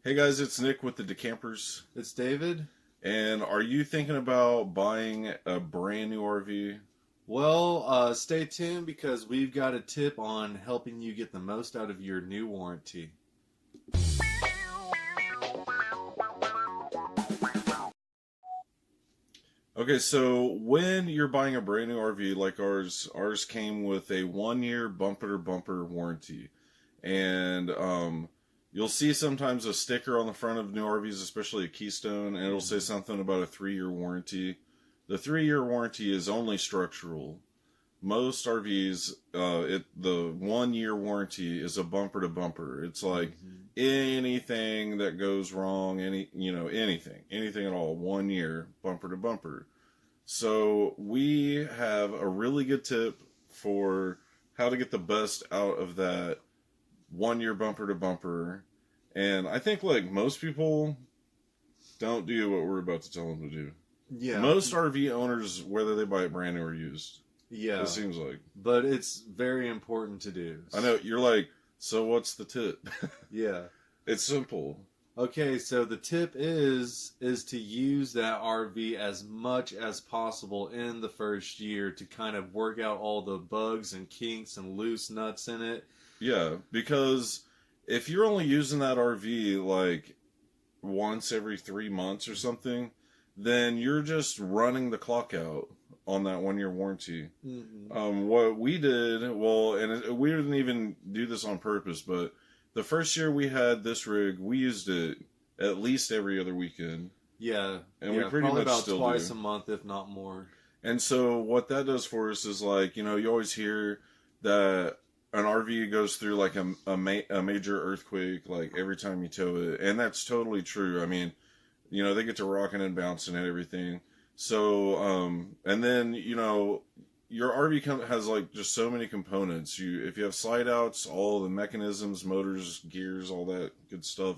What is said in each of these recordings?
Hey guys, it's Nick with the Decampers. It's David. And are you thinking about buying a brand new RV? Well, stay tuned because we've got a tip on helping you get the most out of your new warranty. Okay, so when you're buying a brand new RV like ours came with a 1 year bumper to bumper warranty. And you'll see sometimes a sticker on the front of new RVs, especially a Keystone, and it'll say something about a 3 year warranty. The 3 year warranty is only structural. Most RVs, the 1 year warranty is a bumper to bumper. It's like anything that goes wrong, anything at all, 1 year bumper to bumper. So we have a really good tip for how to get the best out of that 1 year bumper to bumper. And I think like most people don't do what we're about to tell them to do. Yeah. Most RV owners, whether they buy it brand new or used, Yeah. it seems like. But it's very important to do. I know, you're like, so what's the tip? Yeah. It's simple. Okay, so the tip is to use that RV as much as possible in the first year to kind of work out all the bugs and kinks and loose nuts in it. Yeah, because if you're only using that RV like once every 3 months or something, then you're just running the clock out on that 1 year warranty. What we did, we didn't even do this on purpose, but the first year we had this rig, we used it at least every other weekend. Yeah, And we pretty probably much about still twice do. a month, if not more. And so what that does for us is like, you always hear that an RV goes through like a major earthquake like every time you tow it. And that's totally true. I mean, they get to rocking and bouncing and everything. So, and then, your RV has like just so many components. If you have slide outs, all the mechanisms, motors, gears, all that good stuff,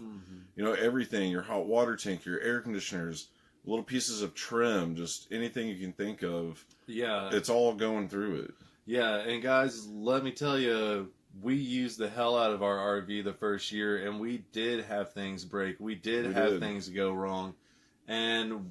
everything, your hot water tank, your air conditioners, little pieces of trim, just anything you can think of. Yeah. It's all going through it. Yeah, and guys, let me tell you, we used the hell out of our RV the first year, and we did have things break. We did have things go wrong. And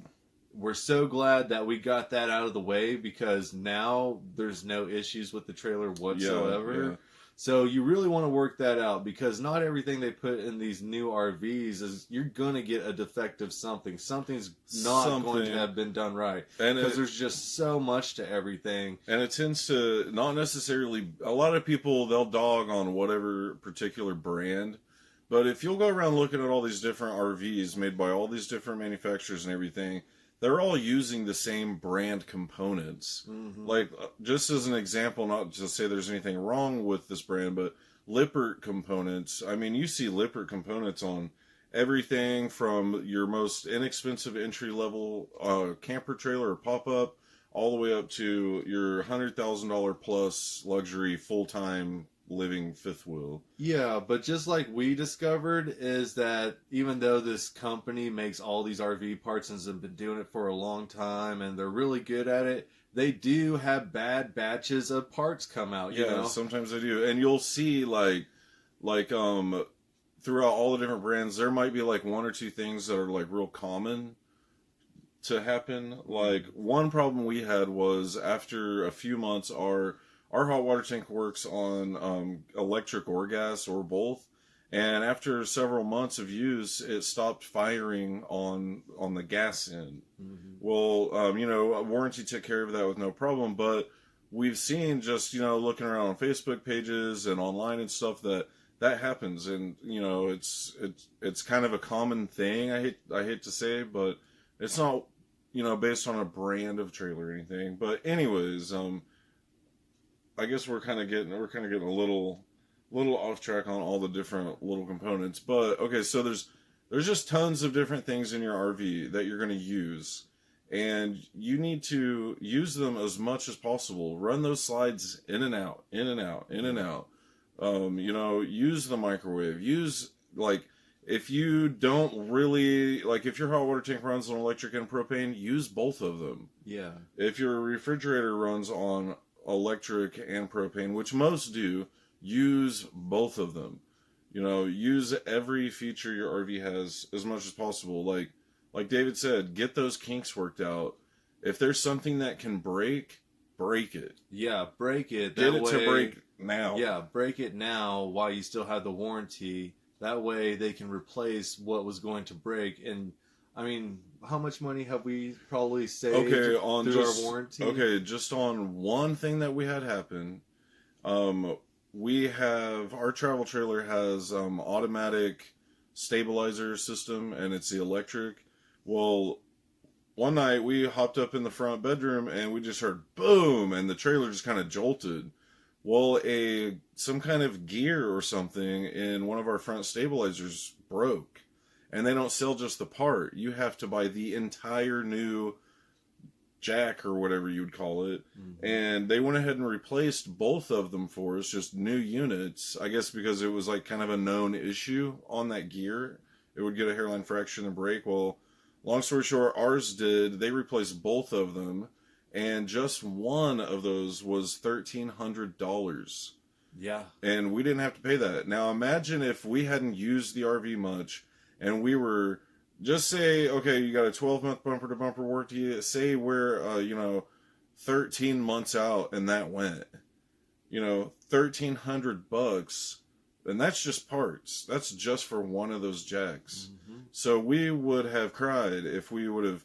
we're so glad that we got that out of the way because now there's no issues with the trailer whatsoever. Yeah. So you really want to work that out because not everything they put in these new RVs is you're going to get a defective something. Something's not going to have been done right because there's just so much to everything. And it tends to not necessarily, a lot of people, they'll dog on whatever particular brand. But if you'll go around looking at all these different RVs made by all these different manufacturers and everything, they're all using the same brand components. Like, just as an example, not to say there's anything wrong with this brand, but Lippert components. I mean, you see Lippert components on everything from your most inexpensive entry-level camper trailer or pop-up all the way up to your $100,000 plus luxury full-time living fifth wheel. Yeah, but just like we discovered is that even though this company makes all these RV parts and has been doing it for a long time and they're really good at it, they do have bad batches of parts come out. Sometimes they do, and you'll see like throughout all the different brands, there might be like one or two things that are like real common to happen. Like one problem we had was after a few months, our hot water tank works on electric or gas or both. And after several months of use, it stopped firing on the gas end. Well, a warranty took care of that with no problem. But we've seen just, looking around on Facebook pages and online and stuff that happens. And, it's kind of a common thing, I hate to say, but it's not, based on a brand of trailer or anything. But anyways, I guess we're kind of getting a little off track on all the different little components. But okay, so there's just tons of different things in your RV that you're going to use, and you need to use them as much as possible. Run those slides in and out, in and out, in and out. Use the microwave. Use if you don't really if your hot water tank runs on electric and propane, use both of them. Yeah. If your refrigerator runs on electric and propane, which most do, use both of them. You know, use every feature your RV has as much as possible. Like David said, get those kinks worked out. If there's something that can break, break it. Yeah, break it. Get it to break now. Yeah, break it now while you still have the warranty. That way they can replace what was going to break. And I mean, how much money have we probably saved through our warranty? Okay, just on one thing that we had happen. We have our travel trailer has automatic stabilizer system, and it's the electric. Well, one night we hopped up in the front bedroom and we just heard boom, and the trailer just kind of jolted. Well, some kind of gear or something in one of our front stabilizers broke, and they don't sell just the part. You have to buy the entire new jack or whatever you'd call it. Mm-hmm. And they went ahead and replaced both of them for us, just new units, I guess because it was like kind of a known issue on that gear. It would get a hairline fracture and break. Well, long story short, ours did. They replaced both of them, and just one of those was $1,300. Yeah. And we didn't have to pay that. Now imagine if we hadn't used the RV much and we were, just say, okay, you got a 12-month bumper-to-bumper warranty. Say we're, 13 months out and that went. $1,300, and that's just parts. That's just for one of those jacks. Mm-hmm. So we would have cried if we would have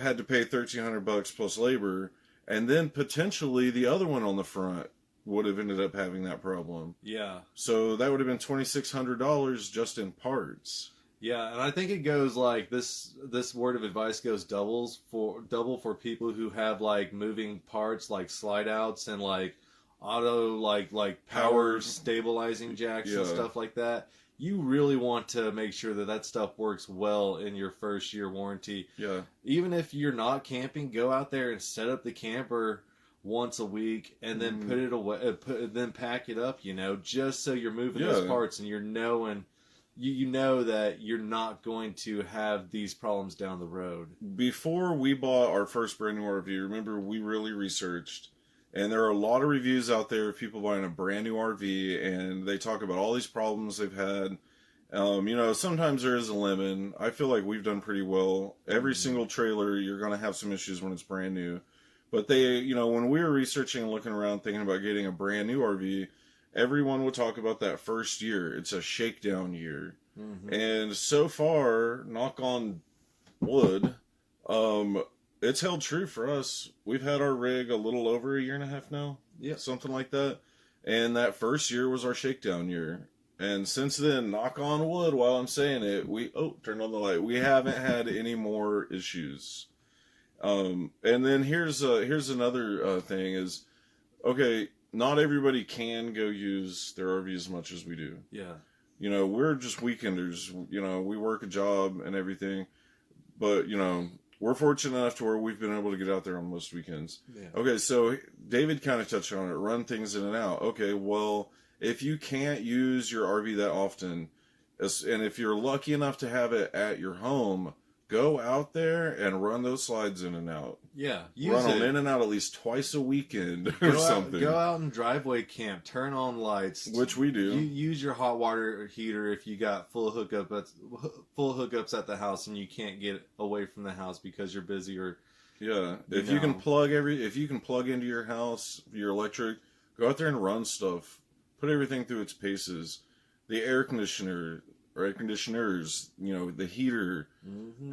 had to pay $1,300 plus labor, and then potentially the other one on the front would have ended up having that problem. Yeah. So that would have been $2,600 just in parts. Yeah, and I think it goes like this word of advice goes double for people who have like moving parts like slide outs and like auto like power stabilizing jacks and stuff like that. You really want to make sure that stuff works well in your first year warranty. Yeah. Even if you're not camping, go out there and set up the camper once a week and then put it away, then pack it up, just so you're moving those parts and you're knowing you know that you're not going to have these problems down the road. Before we bought our first brand new RV, remember, we really researched, and there are a lot of reviews out there of people buying a brand new RV, and they talk about all these problems they've had. Sometimes there is a lemon. I feel like we've done pretty well. Every single trailer, you're going to have some issues when it's brand new. But when we were researching and looking around thinking about getting a brand new RV, everyone would talk about that first year. It's a shakedown year. Mm-hmm. And so far, knock on wood, it's held true for us. We've had our rig a little over a year and a half now. Yeah. Something like that. And that first year was our shakedown year. And since then, knock on wood while I'm saying it, turn on the light. We haven't had any more issues. And then here's another thing is, okay, not everybody can go use their RV as much as we do. Yeah. We're just weekenders. We work a job and everything. But, we're fortunate enough to where we've been able to get out there on most weekends. Yeah. Okay, so David kind of touched on it, run things in and out. Okay, well, if you can't use your RV that often, and if you're lucky enough to have it at your home, go out there and run those slides in and out. Yeah. Run them in and out at least twice a weekend or something. Go out and driveway camp. Turn on lights. Which we do. You use your hot water heater if you got full hookups at the house and you can't get away from the house because you're busy or... Yeah. If you can plug into your house, your electric, go out there and run stuff. Put everything through its paces. The air conditioners, the heater,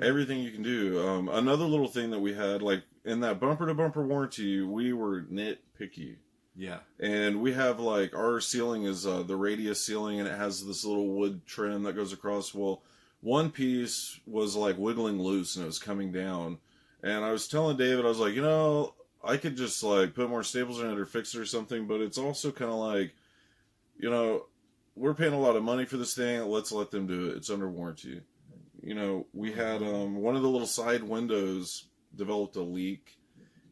everything you can do. Another little thing that we had, like in that bumper-to-bumper warranty, we were nitpicky. Yeah. And we have our ceiling is the radius ceiling, and it has this little wood trim that goes across. Well, one piece was wiggling loose and it was coming down. And I was telling David, I was like, I could just put more staples in it or fix it or something, but it's also kind of we're paying a lot of money for this thing. Let's let them do it. It's under warranty. We had one of the little side windows developed a leak,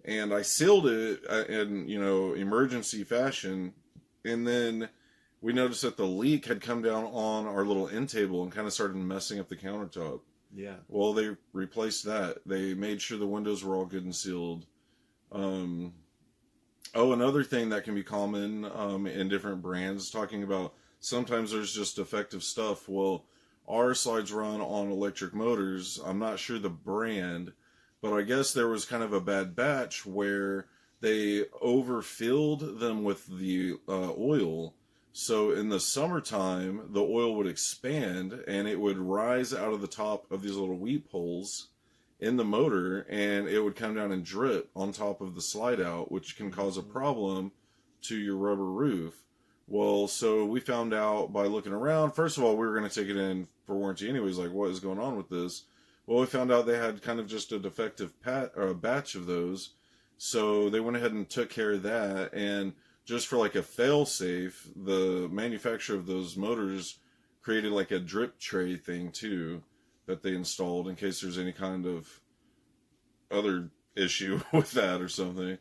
and I sealed it in emergency fashion, and then we noticed that the leak had come down on our little end table and kind of started messing up the countertop. Yeah. Well, they replaced that. They made sure the windows were all good and sealed. Another thing that can be common in different brands, talking about sometimes there's just defective stuff. Well, our slides run on electric motors. I'm not sure the brand, but I guess there was kind of a bad batch where they overfilled them with the oil. So in the summertime, the oil would expand and it would rise out of the top of these little weep holes in the motor, and it would come down and drip on top of the slide out, which can cause a problem to your rubber roof. Well, so we found out by looking around. First of all, we were going to take it in for warranty anyways, like what is going on with this? Well, we found out they had kind of just a defective batch of those. So they went ahead and took care of that, and just for like a fail safe, the manufacturer of those motors created like a drip tray thing too that they installed in case there's any kind of other issue with that or something.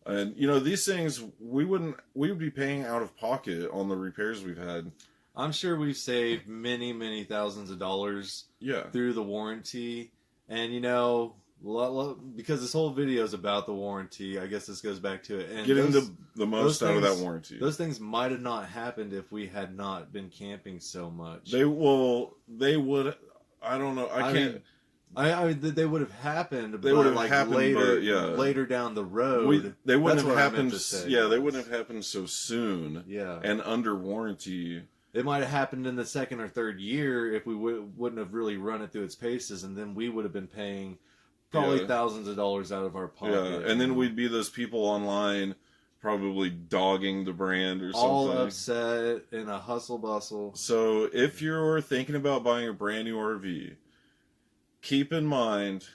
And you know, these things we would be paying out of pocket on the repairs we've had. I'm sure we've saved many, many thousands of dollars through the warranty. And, you know, because this whole video is about the warranty, I guess this goes back to it. And getting the most out of that warranty. Those things might have not happened if we had not been camping so much. They would. I don't know. I can't. I mean, they would have happened. They would have like happened later down the road. They wouldn't have happened. Yeah, they wouldn't have happened so soon. Yeah, and under warranty. It might have happened in the second or third year if we wouldn't have really run it through its paces, and then we would have been paying probably thousands of dollars out of our pocket. Yeah, and then we'd be those people online probably dogging the brand or something. All upset in a hustle bustle. So if you're thinking about buying a brand new RV, keep in mind,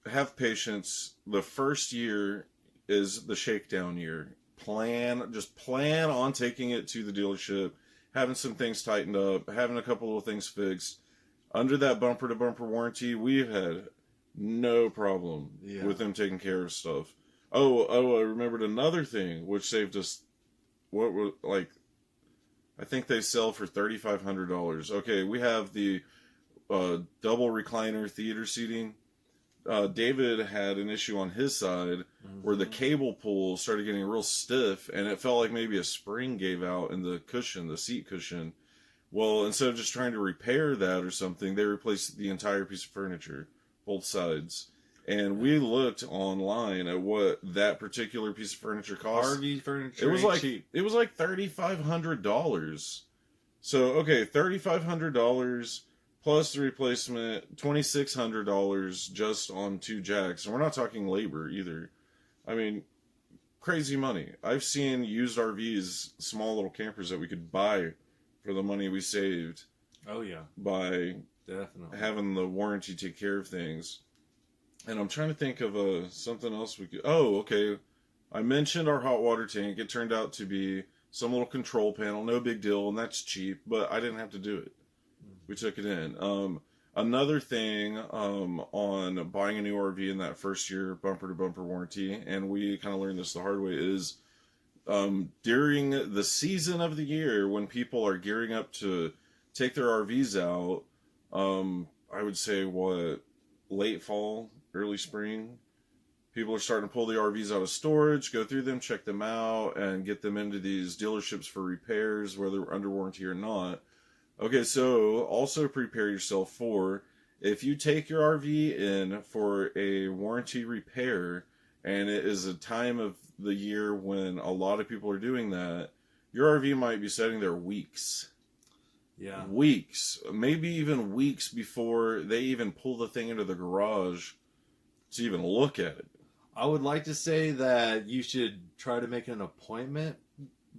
have patience. The first year is the shakedown year. Just plan on taking it to the dealership, having some things tightened up, having a couple little things fixed. Under that bumper-to-bumper warranty, we've had no problem with them taking care of stuff. Oh, I remembered another thing, which saved us, I think they sell for $3,500. Okay, we have the double recliner theater seating. David had an issue on his side where the cable pull started getting real stiff, and it felt like maybe a spring gave out in the cushion, the seat cushion. Well, instead of just trying to repair that or something, they replaced the entire piece of furniture, both sides. And we looked online at what that particular piece of furniture cost. RV furniture. It was like cheap. It was like $3,500. So okay, $3,500. Plus the replacement, $2,600 just on 2 jacks. And we're not talking labor either. I mean, crazy money. I've seen used RVs, small little campers that we could buy for the money we saved. Oh, yeah. By definitely having the warranty take care of things. And I'm trying to think of something else we could... Oh, okay. I mentioned our hot water tank. It turned out to be some little control panel. No big deal, and that's cheap. But I didn't have to do it. We took it in. Another thing on buying a new RV in that first year bumper-to-bumper warranty, and we kind of learned this the hard way, is during the season of the year when people are gearing up to take their RVs out, I would say, late fall, early spring, people are starting to pull the RVs out of storage, go through them, check them out, and get them into these dealerships for repairs, whether under warranty or not. Okay, so also prepare yourself for, if you take your RV in for a warranty repair, and it is a time of the year when a lot of people are doing that, your RV might be sitting there weeks. Yeah. Weeks. Maybe even weeks before they even pull the thing into the garage to even look at it. I would like to say that you should try to make an appointment,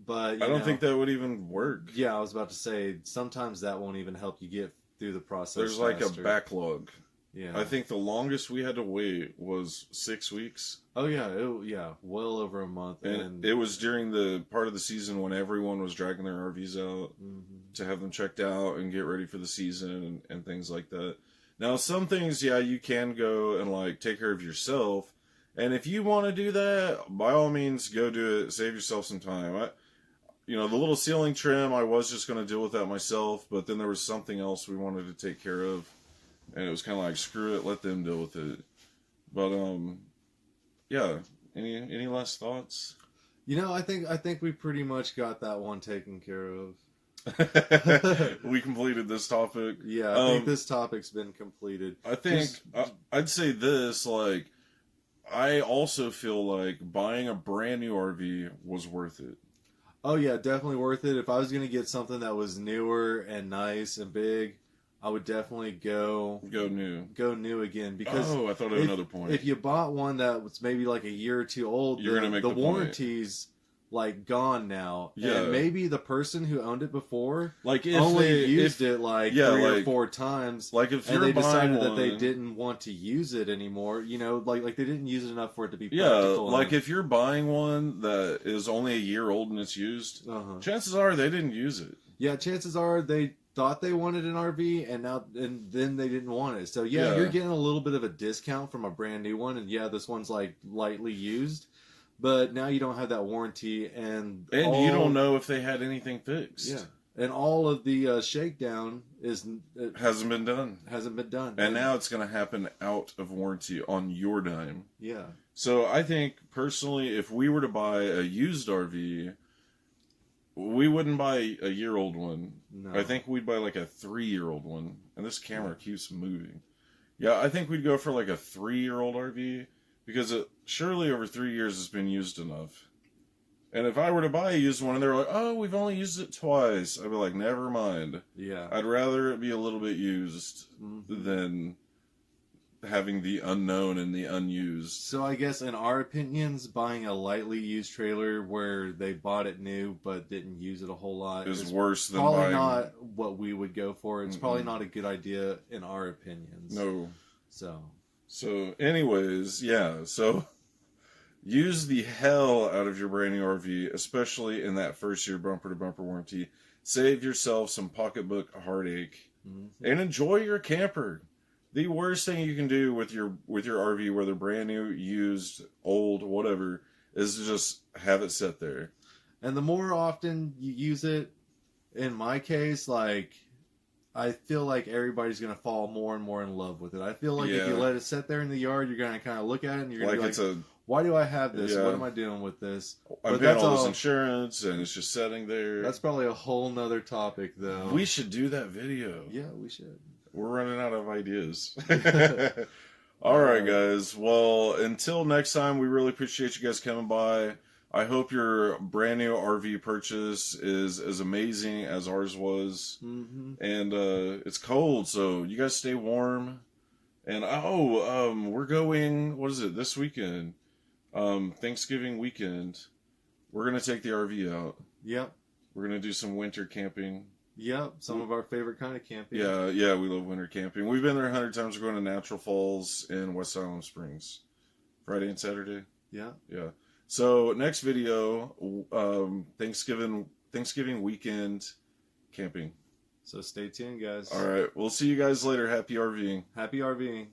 but I don't think that would even work. Yeah, I was about to say, sometimes that won't even help you get through the process. There's like a backlog. Yeah. I think the longest we had to wait was 6 weeks. Oh, yeah. Well over a month. And it was during the part of the season when everyone was dragging their RVs out to have them checked out and get ready for the season and things like that. Now, some things, you can go and take care of yourself. And if you want to do that, by all means, go do it. Save yourself some time. The little ceiling trim, I was just going to deal with that myself, but then there was something else we wanted to take care of, and it was kind of like, screw it, let them deal with it. But any last thoughts? I think we pretty much got that one taken care of. We completed this topic. Yeah, I think this topic's been completed. I think I'd say this, like, I also feel like buying a brand new RV was worth it. Oh yeah, definitely worth it. If I was gonna get something that was newer and nice and big, I would definitely go new again, because I thought of another point. If you bought one that was maybe like a year or two old, you're gonna make the the warranty's like gone now. Yeah, and maybe the person who owned it before like if only they used it like 3 or 4 times. Like if and they decided one, that they didn't want to use it anymore. You know, like they didn't use it enough for it to be practical. Yeah, like if you're buying one that is only a year old and it's used, chances are they didn't use it. Yeah, chances are they thought they wanted an RV and then they didn't want it. So yeah, you're getting a little bit of a discount from a brand new one, and yeah, this one's like lightly used. But now you don't have that warranty, and you don't know if they had anything fixed. Yeah, and all of the shakedown hasn't been done. And now it's going to happen out of warranty on your dime. Yeah. So I think personally, if we were to buy a used RV, we wouldn't buy a year-old one. No. I think we'd buy like a 3-year-old one. And this camera keeps moving. Yeah, I think we'd go for like a 3-year-old RV. Because surely over 3 years it's been used enough. And if I were to buy a used one and they're like, oh, we've only used it twice, I'd be like, never mind. Yeah. I'd rather it be a little bit used than having the unknown and the unused. So I guess in our opinions, buying a lightly used trailer where they bought it new but didn't use it a whole lot is worse than probably buying... not what we would go for. It's probably not a good idea in our opinions. No. So anyways, yeah, so use the hell out of your brand new RV, especially in that first year bumper-to-bumper warranty. Save yourself some pocketbook heartache, and enjoy your camper. The worst thing you can do with your RV, whether brand new, used, old, whatever, is to just have it sit there. And the more often you use it, in my case, like... I feel like everybody's going to fall more and more in love with it. I feel like if you let it sit there in the yard, you're going to kind of look at it and you're going to be like, why do I have this? What am I doing with this? I'm paying all this insurance and it's just sitting there. That's probably a whole nother topic, though. We should do that video. Yeah, we should. We're running out of ideas. All right, guys. Well, until next time, we really appreciate you guys coming by. I hope your brand new RV purchase is as amazing as ours was. And it's cold, so you guys stay warm. And we're going, what is it, this weekend? Thanksgiving weekend. We're going to take the RV out. Yep. We're going to do some winter camping. Yep, some of our favorite kind of camping. Yeah, we love winter camping. We've been there 100 times. We're going to Natural Falls in West Island Springs. Friday and Saturday. Yeah. So next video, Thanksgiving weekend camping. So stay tuned, guys. All right, we'll see you guys later. Happy RVing. Happy RVing.